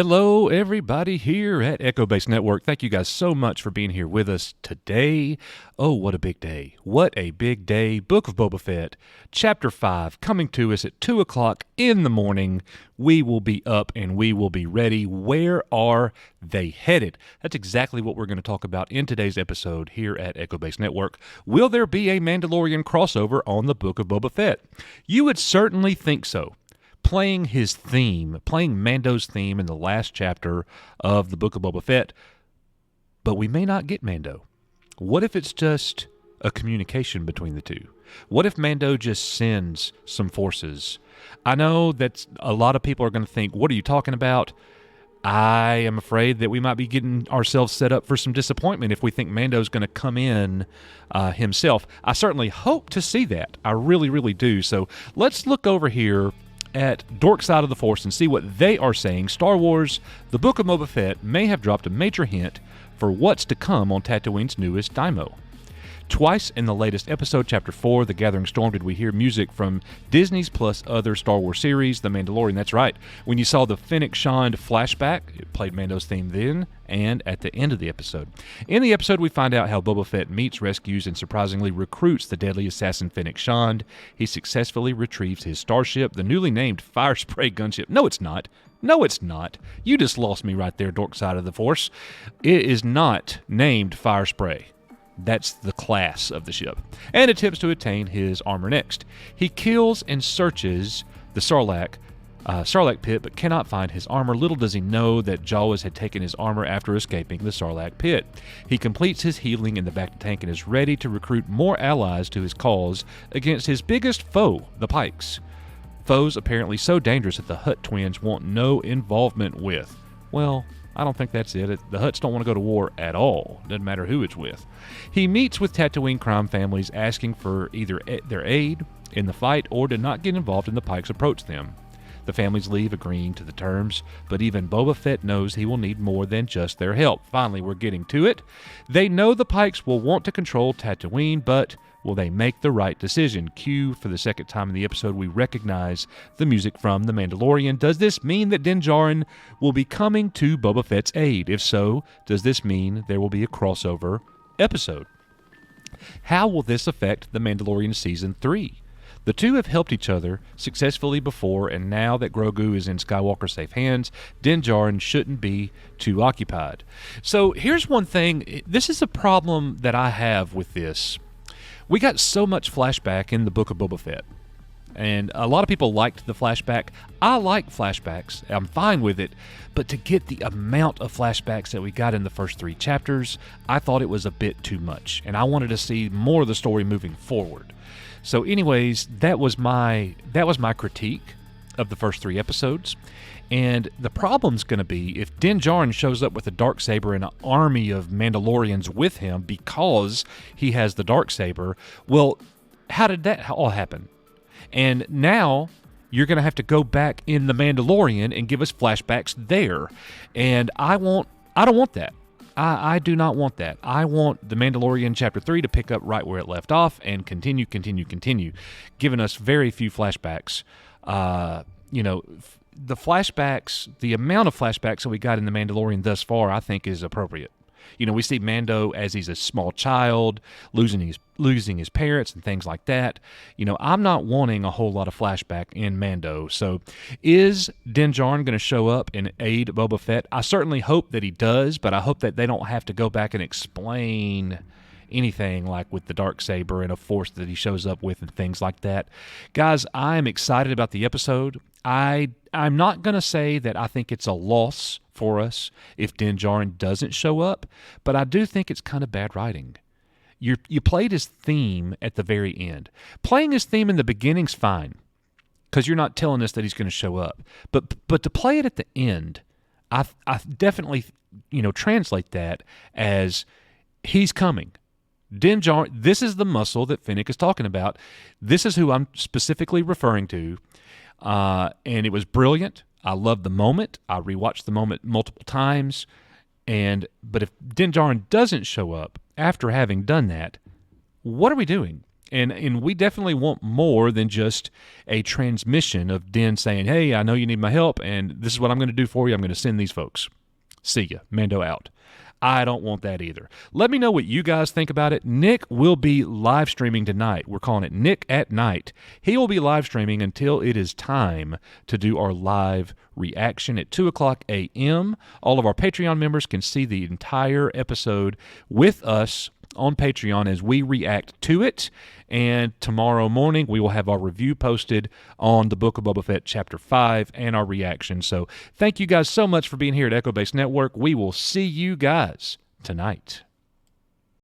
Hello, everybody here at Echo Base Network. Thank you guys so much for being here with us today. Oh, what a big day. What a big day. Book of Boba Fett, Chapter 5, coming to us at 2 o'clock in the morning. We will be up and we will be ready. Where are they headed? That's exactly what we're going to talk about in today's episode here at Echo Base Network. Will there be a Mandalorian crossover on the Book of Boba Fett? You would certainly think so. Playing Mando's theme in the last chapter of the Book of Boba Fett, but we may not get Mando. What if it's just a communication between the two? What if Mando just sends some forces? I know that a lot of people are going to think, what are you talking about? I am afraid that we might be getting ourselves set up for some disappointment if we think Mando's going to come in himself. I certainly hope to see that. I really, really do. So let's look over here at Dork Side of the Force and see what they are saying. Star Wars, the Book of Boba Fett may have dropped a major hint for what's to come on Tatooine's newest daimyo. Twice in the latest episode, Chapter 4, The Gathering Storm, did we hear music from Disney's plus other Star Wars series, The Mandalorian. That's right. When you saw the Fennec Shand flashback, it played Mando's theme then and at the end of the episode. In the episode, we find out how Boba Fett meets, rescues, and surprisingly recruits the deadly assassin Fennec Shand. He successfully retrieves his starship, the newly named Firespray gunship. No, it's not. No, it's not. You just lost me right there, Dork Side of the Force. It is not named Firespray. That's the class of the ship, and attempts to attain his armor next. He kills and searches the sarlacc pit, but cannot find his armor. Little does he know that Jawas had taken his armor after escaping the sarlacc pit. He completes his healing in the bacta tank and is ready to recruit more allies to his cause against his biggest foe, the Pykes. Foes apparently so dangerous that the Hutt twins want no involvement with. Well, I don't think that's it. The Hutts don't want to go to war at all. Doesn't matter who it's with. He meets with Tatooine crime families asking for either their aid in the fight or to not get involved in the Pykes approach them. The families leave agreeing to the terms, but even Boba Fett knows he will need more than just their help. Finally, we're getting to it. They know the Pykes will want to control Tatooine, but will they make the right decision? Cue, for the second time in the episode, we recognize the music from The Mandalorian. Does this mean that Din Djarin will be coming to Boba Fett's aid? If so, does this mean there will be a crossover episode? How will this affect The Mandalorian Season 3? The two have helped each other successfully before, and now that Grogu is in Skywalker safe hands, Din Djarin shouldn't be too occupied. So here's one thing. This is a problem that I have with this. We got so much flashback in the Book of Boba Fett, and a lot of people liked the flashback. I like flashbacks. I'm fine with it, but to get the amount of flashbacks that we got in the first 3 chapters, I thought it was a bit too much, and I wanted to see more of the story moving forward. So anyways, that was my critique of the first 3 episodes. And the problem's going to be if Din Djarin shows up with a Darksaber and an army of Mandalorians with him because he has the Darksaber. Well, how did that all happen? And now you're going to have to go back in The Mandalorian and give us flashbacks there. And I don't want that. I do not want that. I want The Mandalorian Chapter 3 to pick up right where it left off and continue, giving us very few flashbacks. The flashbacks, the amount of flashbacks that we got in The Mandalorian thus far, I think is appropriate. We see Mando as he's a small child, losing his parents and things like that. I'm not wanting a whole lot of flashback in Mando. So is Din Djarin going to show up and aid Boba Fett? I certainly hope that he does, but I hope that they don't have to go back and explain anything like with the Darksaber and a force that he shows up with and things like that. Guys, I'm excited about the episode. I'm not going to say that I think it's a loss for us if Din Djarin doesn't show up, but I do think it's kind of bad writing. You played his theme at the very end. Playing his theme in the beginning's fine because you're not telling us that he's going to show up. But to play it at the end, I definitely translate that as he's coming. Din Djarin, this is the muscle that Fennec is talking about. This is who I'm specifically referring to. And it was brilliant. I loved the moment. I rewatched the moment multiple times. But if Din Djarin doesn't show up after having done that, what are we doing? And we definitely want more than just a transmission of Den saying, hey, I know you need my help, and this is what I'm going to do for you. I'm going to send these folks. See ya. Mando out. I don't want that either. Let me know what you guys think about it. Nick will be live streaming tonight. We're calling it Nick at Night. He will be live streaming until it is time to do our live reaction at 2 o'clock a.m. All of our Patreon members can see the entire episode with us on Patreon as we react to it. And tomorrow morning, we will have our review posted on the Book of Boba Fett Chapter 5 and our reaction. So thank you guys so much for being here at Echo Base Network. We will see you guys tonight.